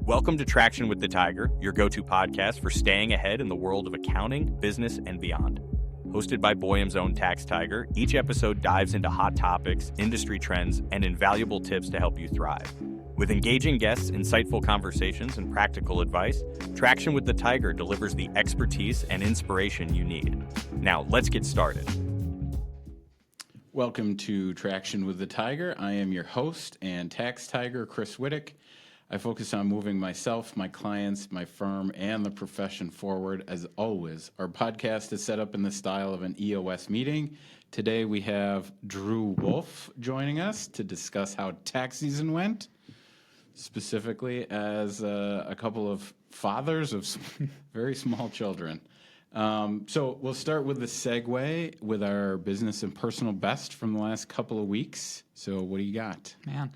Welcome to Traction with the Tiger, your go-to podcast for staying ahead in the world of accounting, business, and beyond. Hosted by Boyum's own Tax Tiger, each episode dives into hot topics, industry trends, and invaluable tips to help you thrive. With engaging guests, insightful conversations, and practical advice, Traction with the Tiger delivers the expertise and inspiration you need. Now, let's get started. Welcome to Traction with the Tiger. I am your host and Tax Tiger, Chris Wittich. I focus on moving myself, my clients, my firm, and the profession forward. As always, our podcast is set up in the style of an EOS meeting. Today we have Drew Wolf joining us to discuss how tax season went, specifically as a couple of fathers of very small children. So we'll start with the segue with our business and personal best from the last couple of weeks. So what do you got? Man.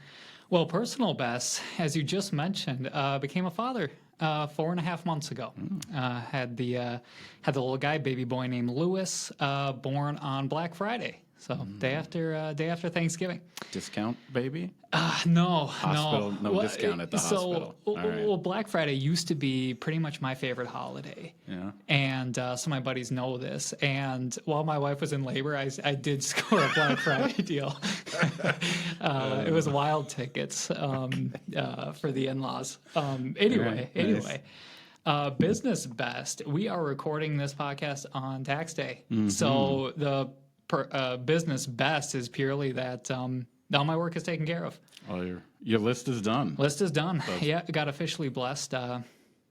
Well, personal best, as you just mentioned, became a father 4.5 months ago. Had the little guy, baby boy named Lewis, born on Black Friday. So day after Thanksgiving. Discount baby? No, Hospital, no discount at the hospital. All right. Well, Black Friday used to be pretty much my favorite holiday. Yeah. And so my buddies know this. And while my wife was in labor, I did score a Black Friday deal. It was wild tickets for the in-laws. Anyway. Business best. We are recording this podcast on tax day. Mm-hmm. So the business best is purely that all my work is taken care of. Oh, your list is done. List is done. Yeah, got officially blessed a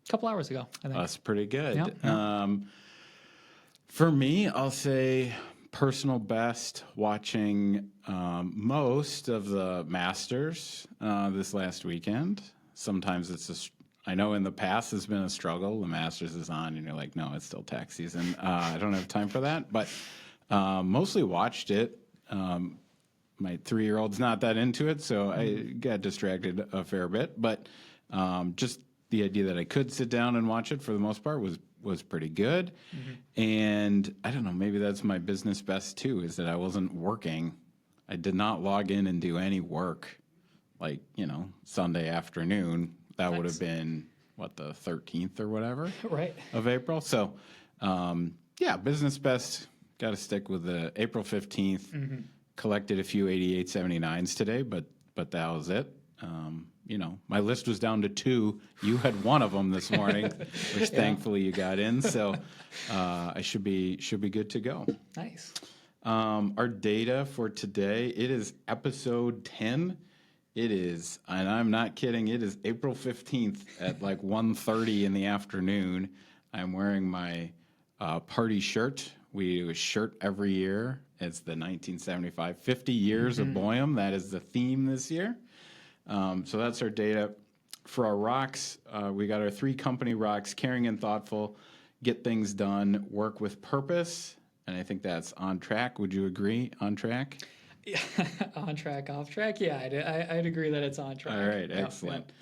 couple hours ago, I think. That's pretty good. Yep. For me, I'll say personal best watching most of the Masters this last weekend. Sometimes I know in the past it's been a struggle. The Masters is on and you're like, no, it's still tax season. I don't have time for that, but mostly watched it. My 3-year-old's not that into it, so I got distracted a fair bit. But just the idea that I could sit down and watch it for the most part was pretty good. Mm-hmm. And I don't know, maybe that's my business best too, is that I wasn't working. I did not log in and do any work, like, Sunday afternoon. That would have been, the 13th or whatever right. of April. So, business best, got to stick with the April 15th. Mm-hmm. Collected a few 8879s today, but that was it. My list was down to 2. You had one of them this morning, which thankfully you got in. So I should be good to go. Nice. Our data for today, it is episode 10. It is, and I'm not kidding, it is April 15th at 1:30 in the afternoon. I'm wearing my party shirt. We do a shirt every year. It's the 1975, 50 years of Boyum. That is the theme this year. So that's our data. For our rocks, we got our 3 company rocks: caring and thoughtful, get things done, work with purpose. And I think that's on track. Would you agree? On track? Yeah, on track, off track. Yeah, I'd agree that it's on track. All right, excellent.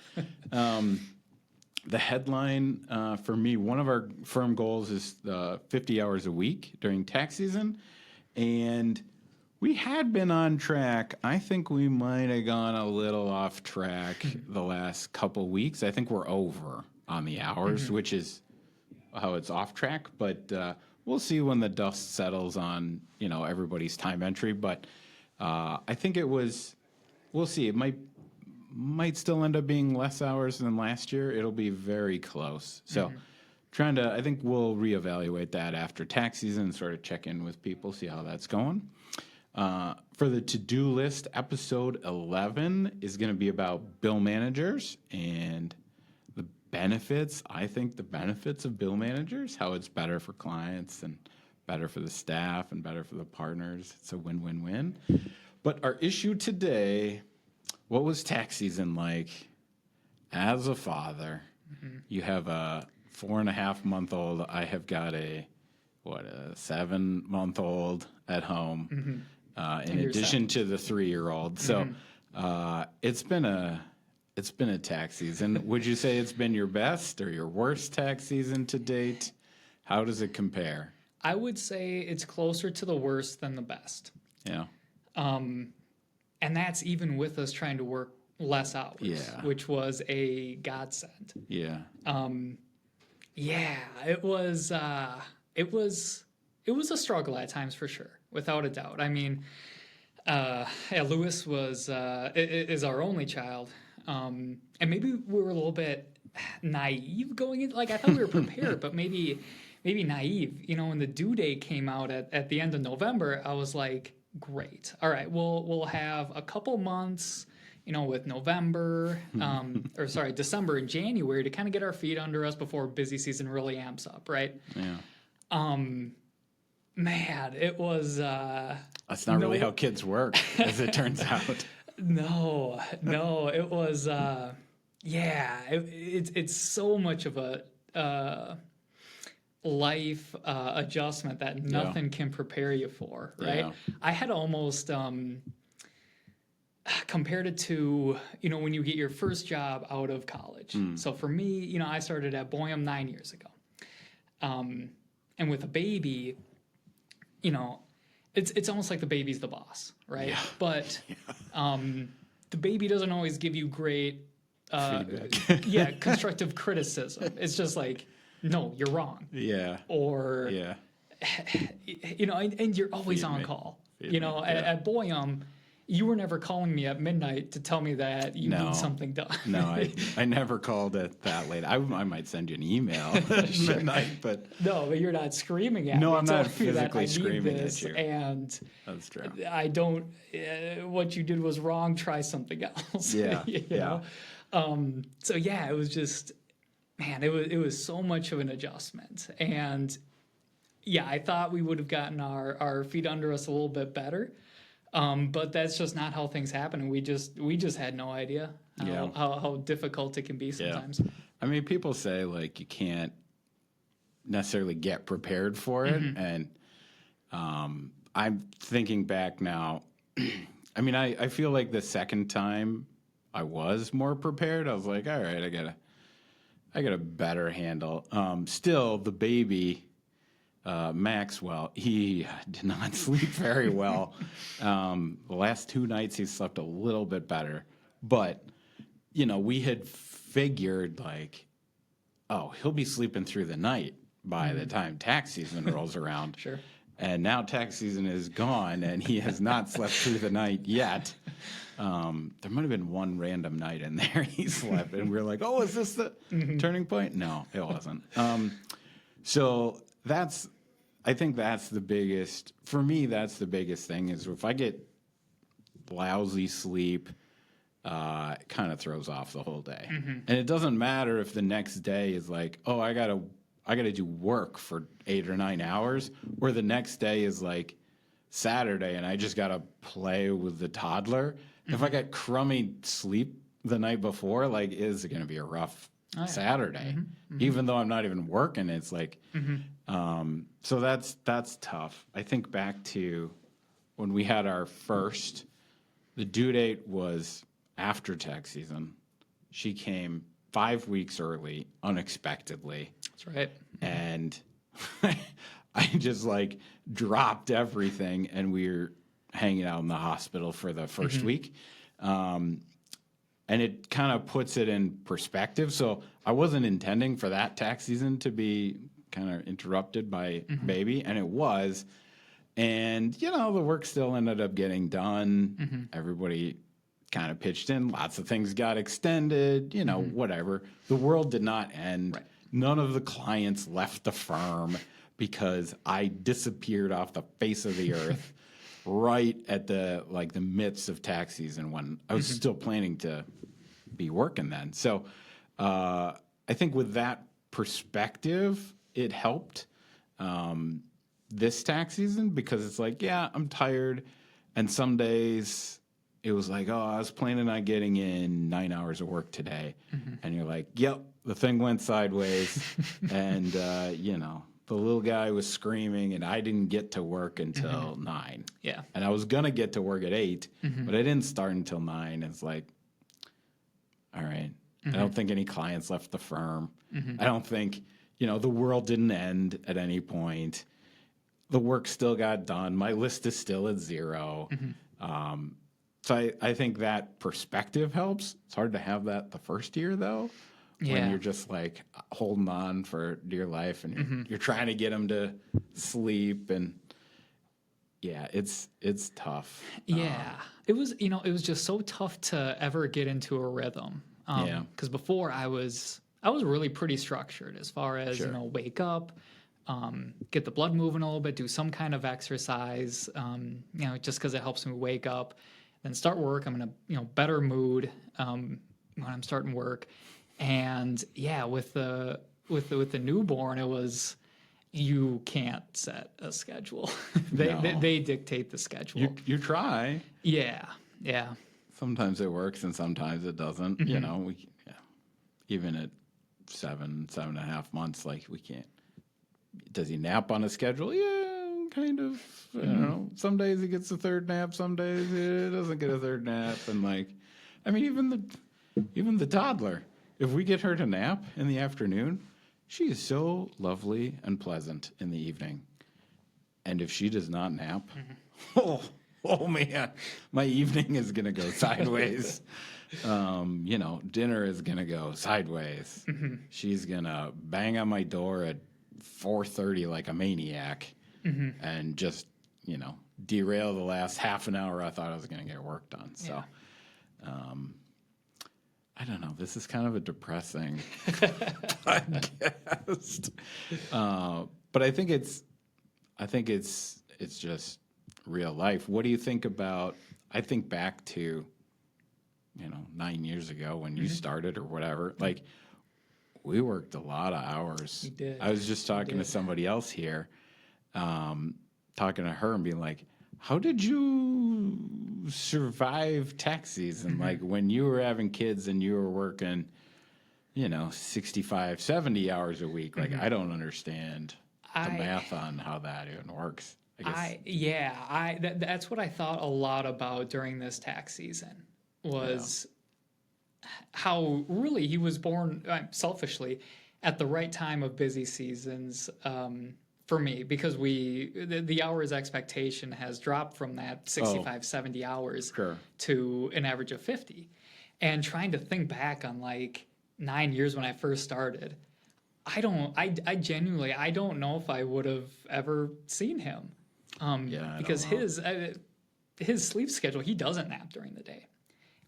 The headline for me, one of our firm goals is 50 hours a week during tax season. And we had been on track. I think we might have gone a little off track the last couple weeks. I think we're over on the hours, which is how it's off track. But we'll see when the dust settles on, everybody's time entry. But I think we'll see. It might still end up being less hours than last year. It'll be very close. So I think we'll reevaluate that after tax season and sort of check in with people, see how that's going. For the to-do list, episode 11 is going to be about bill managers and the benefits. I think the benefits of bill managers, how it's better for clients and better for the staff and better for the partners. It's a win-win-win. But our issue today, what was tax season like as a father? Mm-hmm. You have a 4.5-month-old. I have got a 7-month-old at home, in addition to the 3-year-old. So it's been a tax season. Would you say it's been your best or your worst tax season to date? How does it compare? I would say it's closer to the worst than the best. Yeah. And that's even with us trying to work less hours, which was a godsend. Yeah. Yeah, it was a struggle at times for sure, without a doubt. I mean, Lewis is our only child, and maybe we were a little bit naive going in. Like I thought we were prepared, but maybe naive. You know, when the due date came out at the end of November, I was like, great, all right, we'll have a couple months, you know, with December and January to kind of get our feet under us before busy season really amps up, right? Yeah. Man, it was. That's not really how kids work, as it turns out. No, it was. It's so much of a life adjustment that nothing can prepare you for, right? Yeah. I had almost compared it to, you know, when you get your first job out of college. So for me, you know, I started at Boyum 9 years ago. And with a baby, you know, it's almost like the baby's the boss, right? Yeah. But the baby doesn't always give you great feedback. Constructive criticism. It's just like, no, you're wrong. Yeah. Or, you know, and you're always on call. You know, at Boyum, you were never calling me at midnight to tell me that you need something done. No, I never called it that late. I might send you an email at midnight, but... No, but you're not screaming at me. No, I'm not telling me that physically I need screaming this, at you. And That's true. I don't... what you did was wrong. Try something else. Yeah, you know? So, yeah, it was just... Man, it was so much of an adjustment. And, yeah, I thought we would have gotten our feet under us a little bit better. But that's just not how things happen, and we just had no idea how difficult it can be sometimes. Yeah. I mean, people say like you can't necessarily get prepared for it, and I'm thinking back now. I mean, I feel like the second time I was more prepared. I was like, all right, I got a better handle. Still, the baby. Maxwell, he did not sleep very well. The last 2 nights he slept a little bit better, but you know, we had figured like, oh, he'll be sleeping through the night by the time tax season rolls around. Sure. And now tax season is gone and he has not slept through the night yet. There might have been one random night in there he slept and we were like, oh, is this the turning point? No, it wasn't. So I think that's the biggest, for me, that's the biggest thing is if I get lousy sleep, it kind of throws off the whole day. And it doesn't matter if the next day is like, oh, I gotta do work for 8 or 9 hours, or the next day is like Saturday and I just gotta play with the toddler. If I got crummy sleep the night before, like, is it gonna be a rough Saturday, even though I'm not even working? It's like, so that's tough. I think back to when we had our first, the due date was after tax season. She came 5 weeks early, unexpectedly. That's right. And I just like dropped everything and we were hanging out in the hospital for the first week. And it kind of puts it in perspective. So I wasn't intending for that tax season to be kind of interrupted by baby, and it was. And, you know, the work still ended up getting done. Everybody kind of pitched in. Lots of things got extended, you know, whatever. The world did not end. Right. None of the clients left the firm because I disappeared off the face of the earth right at the midst of tax season when I was still planning to be working then. So I think with that perspective, it helped this tax season because it's like, yeah, I'm tired. And some days it was like, oh, I was planning on getting in 9 hours of work today. And you're like, yep, the thing went sideways. And, you know, the little guy was screaming and I didn't get to work until 9. Yeah. And I was going to get to work at 8, but I didn't start until 9. It's like, all right. I don't think any clients left the firm. I don't think, you know, the world didn't end at any point. The work still got done. My list is still at 0. So I think that perspective helps. It's hard to have that the first year, though, when you're just like holding on for dear life and you're trying to get them to sleep. And yeah, it's tough. Yeah. It was, it was just so tough to ever get into a rhythm. Because before I was really pretty structured as far as, wake up, get the blood moving a little bit, do some kind of exercise, just because it helps me wake up. Then start work. I'm in a better mood when I'm starting work, and with the newborn, it was you can't set a schedule. They dictate the schedule. You try. Yeah. Sometimes it works and sometimes it doesn't. Even at 7.5 months, like we can't. Does he nap on a schedule? Yeah. Kind of, some days he gets a third nap, some days he doesn't get a third nap. And even the toddler, if we get her to nap in the afternoon, she is so lovely and pleasant in the evening. And if she does not nap, oh man, my evening is going to go sideways. Dinner is going to go sideways. She's going to bang on my door at 4:30 like a maniac. And just, derail the last half an hour I thought I was going to get work done. So, I don't know. This is kind of a depressing podcast. But I think it's just real life. What do you think about, I think back to, 9 years ago when you started or whatever, like we worked a lot of hours. We did. I was just talking to somebody else here. Talking to her and being like, how did you survive tax season? Like when you were having kids and you were working, 65, 70 hours a week. Like, I don't understand the math on how that even works. I guess. That's what I thought a lot about during this tax season was how really he was born selfishly at the right time of busy seasons. For me, because the hours expectation has dropped from that 65, 70 hours to an average of 50. And trying to think back on like 9 years when I first started, I genuinely, I don't know if I would have ever seen him. Because his sleep schedule, he doesn't nap during the day.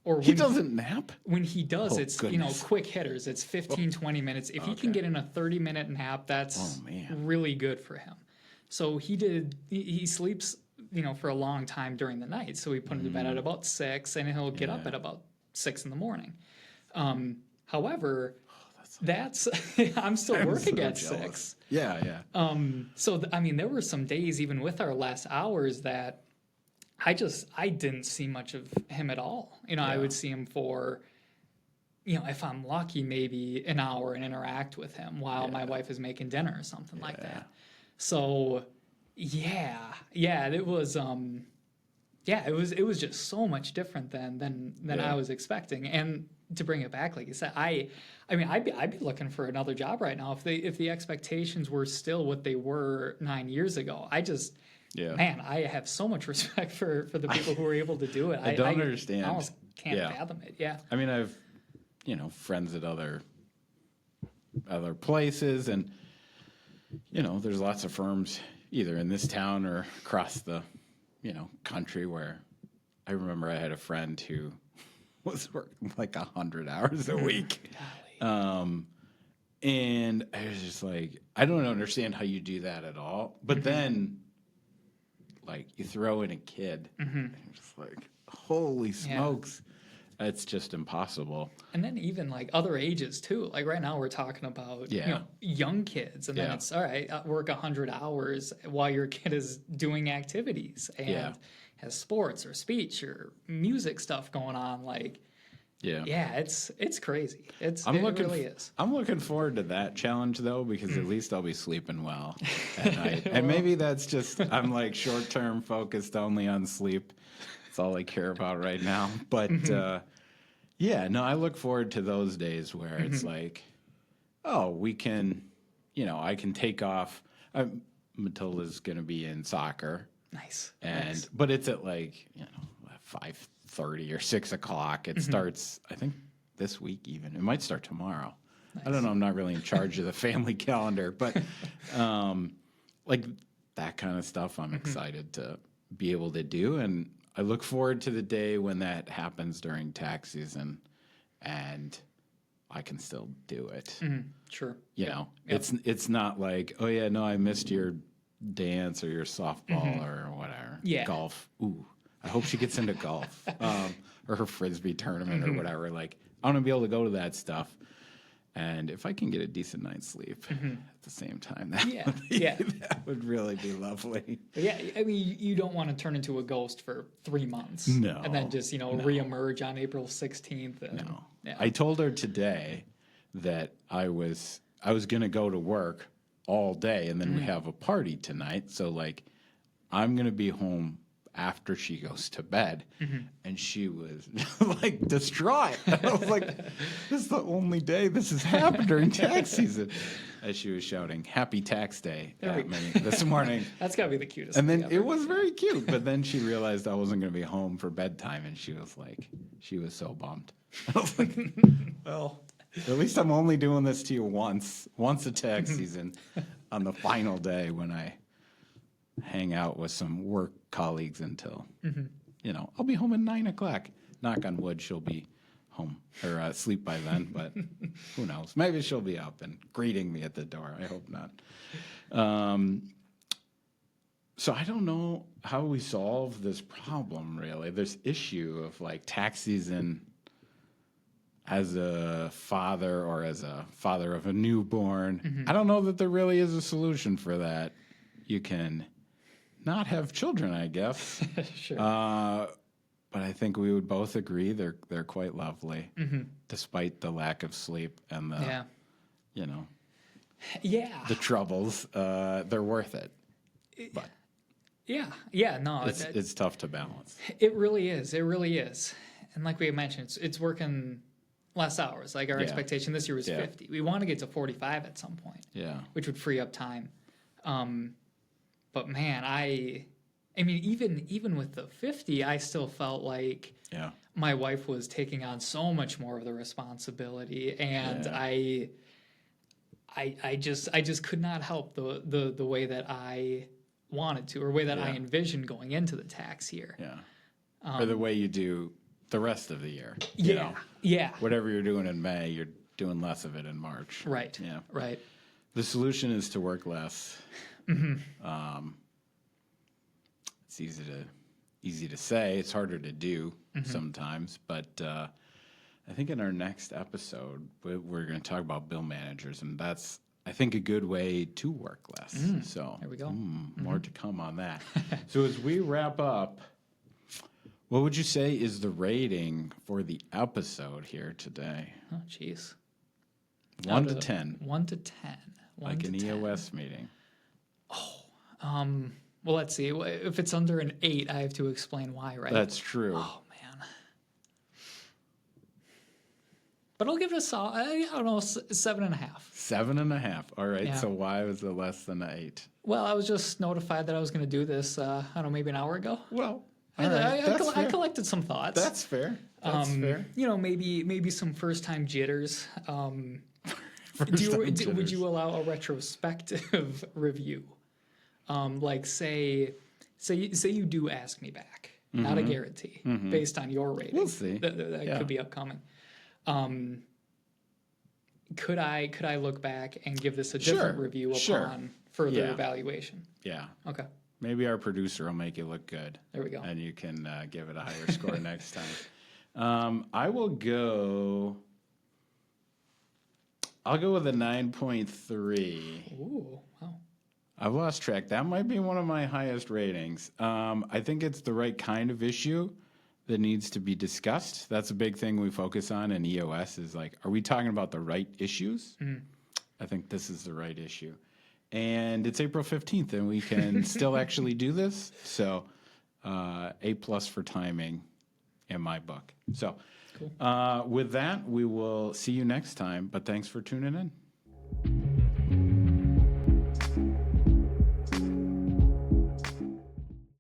Or he doesn't nap? When he does, it's quick hitters. It's 15, 20 minutes. If he can get in a 30-minute nap, that's really good for him. So he sleeps, for a long time during the night. So we put him to bed at about 6, and he'll get up at about 6 in the morning. However, that's I'm still working at jealous. 6. Yeah. So there were some days even with our less hours that I didn't see much of him at all. I would see him for, if I'm lucky, maybe an hour and interact with him while my wife is making dinner or something like that. So, it was, it was just so much different than I was expecting. And to bring it back, like you said, I'd be looking for another job right now if the expectations were still what they were 9 years ago. Man, I have so much respect for the people who were able to do it. I don't understand. I almost can't fathom it. Yeah. I've, friends at other places, and there's lots of firms either in this town or across the, country where I remember I had a friend who was working like 100 hours a week. And I was just like, I don't understand how you do that at all. But then, like, you throw in a kid, and you're just like, holy smokes, it's just impossible. And then even, like, other ages, too. Like, right now we're talking about, young kids. And then it's, all right, work 100 hours while your kid is doing activities and has sports or speech or music stuff going on. Like, it's crazy. It really is. I'm looking forward to that challenge, though, because at least I'll be sleeping well at night. And maybe that's just, I'm like short-term focused only on sleep. That's all I care about right now. But I look forward to those days where it's like, we can, I can take off. Matilda's going to be in soccer. Nice. But it's at like, 5:30 or 6 o'clock. It starts, I think, this week even. It might start tomorrow. I don't know. I'm not really in charge of the family calendar, but like that kind of stuff I'm excited to be able to do. And I look forward to the day when that happens during tax season and I can still do it. Sure. You know, it's not like, oh yeah, no, I missed your dance or your softball or whatever. Yeah. Golf. Ooh, I hope she gets into golf or her frisbee tournament or whatever. Like, I want to be able to go to that stuff. And if I can get a decent night's sleep at the same time, that would really be lovely. Yeah, I mean, you don't want to turn into a ghost for 3 months. No. And then just, reemerge on April 16th. And, No. Yeah. I told her today that I was going to go to work all day, and then we have a party tonight. So, like, I'm going to be home after she goes to bed. And she was, like, distraught. I was like, this is the only day this has happened during tax season. As she was shouting, "Happy Tax Day" at me this morning. That's got to be the cutest And thing then ever. it was very cute. But then she realized I wasn't going to be home for bedtime, and she was so bummed. I was like, well, at least I'm only doing this to you once a tax season, on the final day when I hang out with some work colleagues until, I'll be home at 9 o'clock. Knock on wood, she'll be home or asleep by then, but who knows? Maybe she'll be up and greeting me at the door. I hope not. So I don't know how we solve this problem, really. This issue of like tax season as a father or as a father of a newborn. I don't know that there really is a solution for that. You can not have children, I guess. Sure. But I think we would both agree they're quite lovely, despite the lack of sleep and the, the troubles. They're worth it. But no, it's tough to balance. it really is. It really is. And like we had mentioned, it's working less hours. Like our expectation this year was 50. We want to get to 45 at some point. Yeah. Which would free up time. But man, I mean, even with the 50, I still felt like my wife was taking on so much more of the responsibility, and I just could not help the way that I wanted to, or way that I envisioned going into the tax year. Yeah. Or the way you do the rest of the year. Yeah. Whatever you're doing in May, you're doing less of it in March. Right. Yeah. Right. The solution is to work less. It's easy to say. It's harder to do sometimes. But I think in our next episode, we're going to talk about bill managers, and that's, I think, a good way to work less. So there we go. More to come on that. So as we wrap up, what would you say is the rating for the episode here today? Oh, jeez. 1 to 10. 1 to 10. Like an EOS meeting. Well, let's see. If it's under an 8, I have to explain why, right? That's true. Oh, man. But I'll give it a I don't know, 7.5. 7.5. All right. Yeah. So why was it less than an 8? Well, I was just notified that I was going to do this, I don't know, maybe an hour ago. Well, I collected some thoughts. That's fair. That's fair. Maybe some first-time jitters. Would you allow a retrospective review? Like say you do ask me back, not a guarantee, based on your rating. We'll see. That could be upcoming. Could I look back and give this a different review upon further evaluation? Yeah. Okay. Maybe our producer will make it look good. There we go. And you can give it a higher score next time. I'll go with a 9.3. Ooh, wow. I've lost track. That might be one of my highest ratings. I think it's the right kind of issue that needs to be discussed. That's a big thing we focus on in EOS is like, are we talking about the right issues? I think this is the right issue. And it's April 15th, and we can still actually do this. So A+ for timing in my book. So Cool. With that, we will see you next time. But thanks for tuning in.